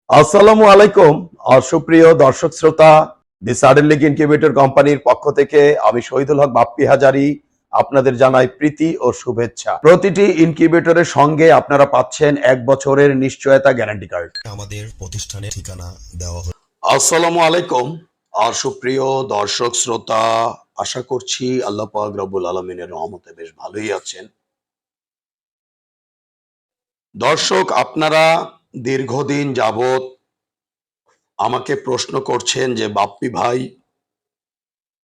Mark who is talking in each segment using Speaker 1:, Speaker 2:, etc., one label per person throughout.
Speaker 1: আসসালামু আলাইকুম। সুপ্রিয় দর্শক শ্রোতা, দি সাডেন লিগ ইনকিউবেটর কোম্পানির পক্ষ থেকে আমি শহীদুল হক বাপ্পি হাজারি আপনাদের জানাই প্রীতি ও শুভেচ্ছা। প্রতিটি ইনকিউবেটরের সঙ্গে আপনারা পাচ্ছেন 1 বছরের নিশ্চয়তা গ্যারান্টি কার্ড।
Speaker 2: আমাদের প্রতিষ্ঠানের ঠিকানা দেওয়া হলো।
Speaker 1: আসসালামু আলাইকুম। সুপ্রিয় দর্শক শ্রোতা, আশা করছি আল্লাহ পাক রব্বুল আলামিনের রহমতে বেশ ভালোই আছেন। দর্শক, আপনারা দীর্ঘদিন যাবত আমাকে প্রশ্ন করছেন যে বাপ্পি ভাই,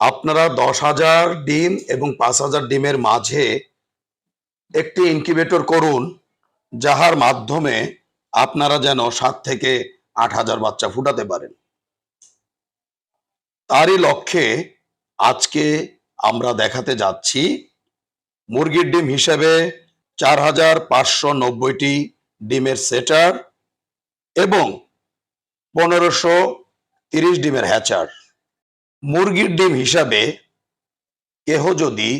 Speaker 1: আপনারা 10,000 ডিম এবং 5,000 ডিমের মাঝে একটি ইনকিউবেটর করুন, যাহার মাধ্যমে আপনারা যেন 7 থেকে 8,000 বাচ্চা ফুটাতে পারেন। তারই লক্ষ্যে আজকে আমরা দেখাতে যাচ্ছি মুরগির ডিম হিসেবে 4,590টি ডিমের সেটার এবং 1,530 ডিমের হ্যাচার। মুরগির ডিম হিসাবে কেহ যদি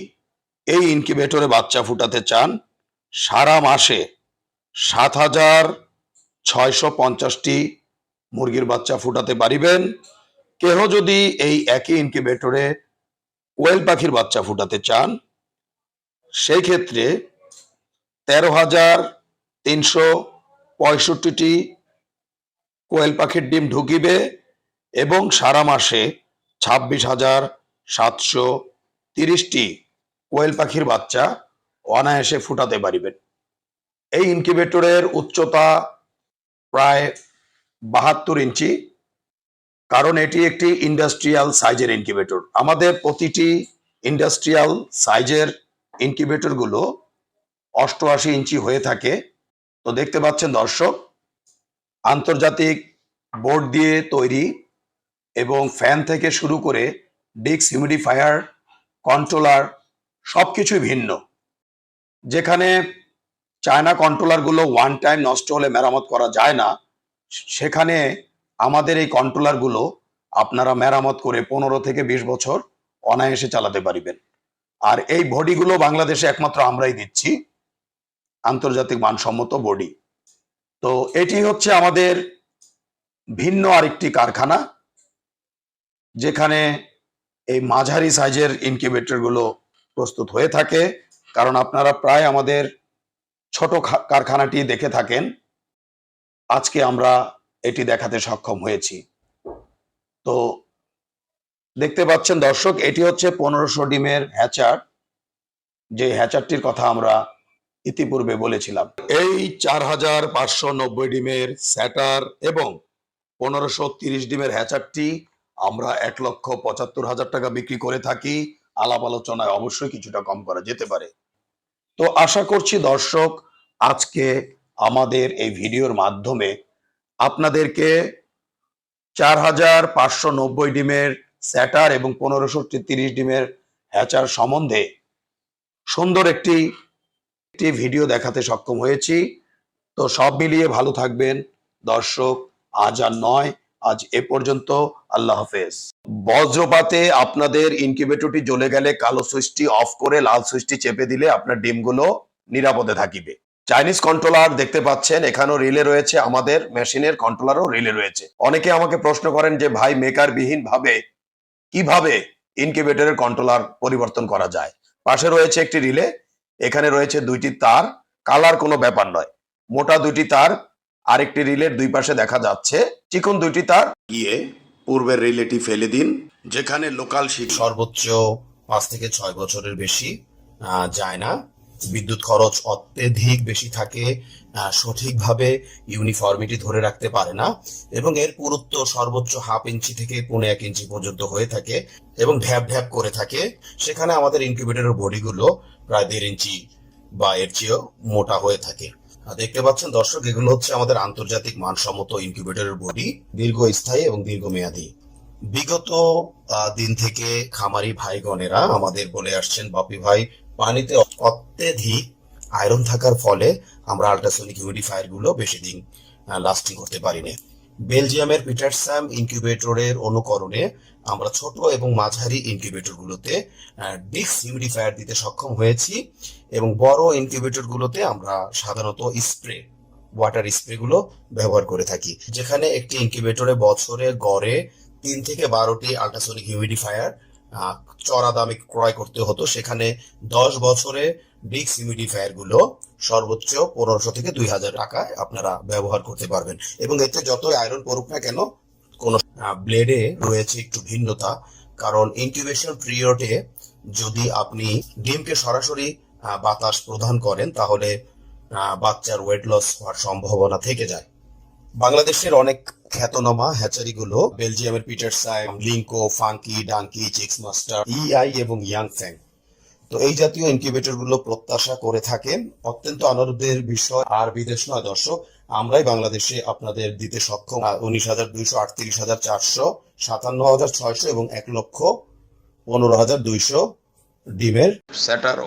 Speaker 1: এই ইনকিউবেটরে বাচ্চা ফুটাতে চান, সারা মাসে 7,650টি মুরগির বাচ্চা ফুটাতে পারিবেন। কেহ যদি এই একই ইনকিউবেটরে কোয়েল পাখির বাচ্চা ফুটাতে চান, সেই ক্ষেত্রে 13,365টি কোয়েল পাখির ডিম ঢুকিবে এবং সারা মাসে 26,730টি কোয়েল পাখির বাচ্চা অনায়াসে ফুটাতে পারিবেন। এই ইনকিউবেটরের উচ্চতা প্রায় 72 ইঞ্চি, কারণ এটি একটি ইন্ডাস্ট্রিয়াল সাইজের ইনকিউবেটর। আমাদের প্রতিটি ইন্ডাস্ট্রিয়াল সাইজের ইনকিউবেটরগুলো 88 ইঞ্চি হয়ে থাকে। তো দেখতে পাচ্ছেন দর্শক, আন্তর্জাতিক বোর্ড দিয়ে তৈরি এবং ফ্যান থেকে শুরু করে ডিস্ক, হিউমিডিফায়ার, কন্ট্রোলার সবকিছুই ভিন্ন। যেখানে চায়না কন্ট্রোলারগুলো ওয়ান টাইম নষ্ট হলে মেরামত করা যায় না, সেখানে আমাদের এই কন্ট্রোলারগুলো আপনারা মেরামত করে 15 থেকে 20 বছর অনায়াসে চালাতে পারিবেন। আর এই বডিগুলো বাংলাদেশে একমাত্র আমরাই দিচ্ছি, আন্তর্জাতিক মানসম্মত বডি। তো এটি হচ্ছে আমাদের ভিন্ন আরেকটি কারখানা, যেখানে এই মাঝারি সাইজের ইনকিউবেটরগুলো প্রস্তুত হয়ে থাকে। কারণ আপনারা প্রায় আমাদের ছোট কারখানাটি দেখে থাকেন, আজকে আমরা এটি দেখাতে সক্ষম হয়েছি। তো দেখতে পাচ্ছেন দর্শক, এটি হচ্ছে 1500 ডিমের হ্যাচার, যে হ্যাচারটির কথা আমরা ইতিপূর্বে বলেছিলাম। এই 4,590 ডিমের স্যাটার এবং 1,530 ডিমের হ্যাচারটি আমরা 1,75,000 টাকা বিক্রি করে থাকি। আলাপ আলোচনায় অবশ্যই কিছুটা কম করা যেতে পারে। তো আশা করছি দর্শক, আজকে আমাদের এই ভিডিওর মাধ্যমে আপনাদেরকে 4,590 ডিমের স্যাটার এবং 1,530 ডিমের হ্যাচার সম্বন্ধে সুন্দর একটি ভিডিও দেখাতে সক্ষম হয়েছি। তো সব মিলিয়ে ভালো থাকবেন দর্শক। আজ আর নয়, আজ এ পর্যন্ত। আল্লাহ হাফেজ। বজ্রপাতে আপনাদের ইনকিউবেটরটি জ্বলে গেলে কালো সুইচটি অফ করে লাল সুইচটি চেপে দিলে আপনার ডিমগুলো নিরাপদে থাকিবে। চাইনিজ কন্ট্রোলার দেখতে পাচ্ছেন, এখানেও রিলে রয়েছে, আমাদের মেশিনের কন্ট্রোলারও রিলে রয়েছে। অনেকে আমাকে প্রশ্ন করেন যে ভাই, মেকার বিহীন ভাবে কিভাবে ইনকিউবেটরের কন্ট্রোলার পরিবর্তন করা যায়। পাশে রয়েছে একটি রিলে, এখানে রয়েছে 2টি তার, কালার কোনো ব্যাপার নয়। মোটা 2টি তার আরেকটি রিলের দুই পাশে দেখা যাচ্ছে, চিকন 2টি তার গিয়ে পূর্বের রিলেটি ফেলে দিন। যেখানে লোকাল শিট
Speaker 2: সর্বোচ্চ 5 থেকে 6 বছরের বেশি যায় না। বিদ্যুৎ খরচ অত্যধিক বেশি থাকে, সঠিকভাবে ইউনিফর্মিটি ধরে রাখতে পারে না এবং এর পুরুত্ব সর্বোচ্চ 1/2 ইঞ্চি থেকে 1.5 ইঞ্চি পর্যন্ত হয়ে থাকে এবং ঢ্যাপ ঢ্যাপ করে থাকে। সেখানে আমাদের ইনকিউবেটরের বডিগুলো প্রায় 1.5 ইঞ্চি বা এর চেয়েও মোটা হয়ে থাকে। দেখতে পাচ্ছেন দর্শক, এগুলো হচ্ছে আমাদের আন্তর্জাতিক মানসম্মত ইনকিউবেটরের বডি, দীর্ঘস্থায়ী এবং দীর্ঘমেয়াদী। বিগত দিন থেকে খামারি ভাইগণেরা আমাদের বলে আসছেন, বাপি ভাই, পানিতে অত্যধিক আয়রন থাকার ফলে আমরা আল্ট্রাসনিক হিউমিডিফায়ার গুলো বেশি দিন লাস্টিং করতে পারি না। বেলজিয়ামের পিটারস্যাম ইনকিউবেটরের অনুকরণে আমরা ছোট এবং মাঝারি ইনকিউবেটর গুলোতে ডিস্ক হিউমিডিফায়ার দিতে সক্ষম হয়েছি এবং বড় ইনকিউবেটর গুলোতে আমরা সাধারণত স্প্রে ওয়াটার স্প্রে গুলো ব্যবহার করে থাকি, যেখানে একটি ইনকিউবেটরে বছরে গড়ে 3 থেকে 12টি আল্ট্রাসনিক হিউমিডিফায়ার চড়া দামে ক্রয় করতে হতো, সেখানে 10 বছরে ডিক্স হিউমিডিফায়ার গুলো সর্বোচ্চ 1500 থেকে 2000 টাকায় আপনারা ব্যবহার করতে পারবেন। এবং এতে যতই আয়রন পড়ুক না কেন, কোন ব্লেডে রয়েছে একটু ভিন্নতা, কারণ ইনকিউবেশন পিরিয়ডে যদি আপনি ডিমকে সরাসরি বাতাস প্রদান করেন তাহলে বাচ্চার ওয়েট লস হওয়ার সম্ভাবনা থেকে যায়। বাংলাদেশের অনেক খ্যাতনামা হ্যাচারিগুলো বেলজিয়ামের পিটারসাইম, লিঙ্কো, ফাঙ্কি, ডাঙ্কি, চিক্স মাস্টার, ইআই এবং ইয়াং ফ্যাং, তো এই জাতীয় ইনকিউবেটর গুলো প্রত্যাশা করে থাকেন। অত্যন্ত আনন্দের বিষয় আর বিদেশ নয় দর্শক, আমরাই বাংলাদেশে আপনাদের দিতে সক্ষম 19,200, 38,400, 57,600 এবং 1,15,200 ডিমের
Speaker 1: সেটার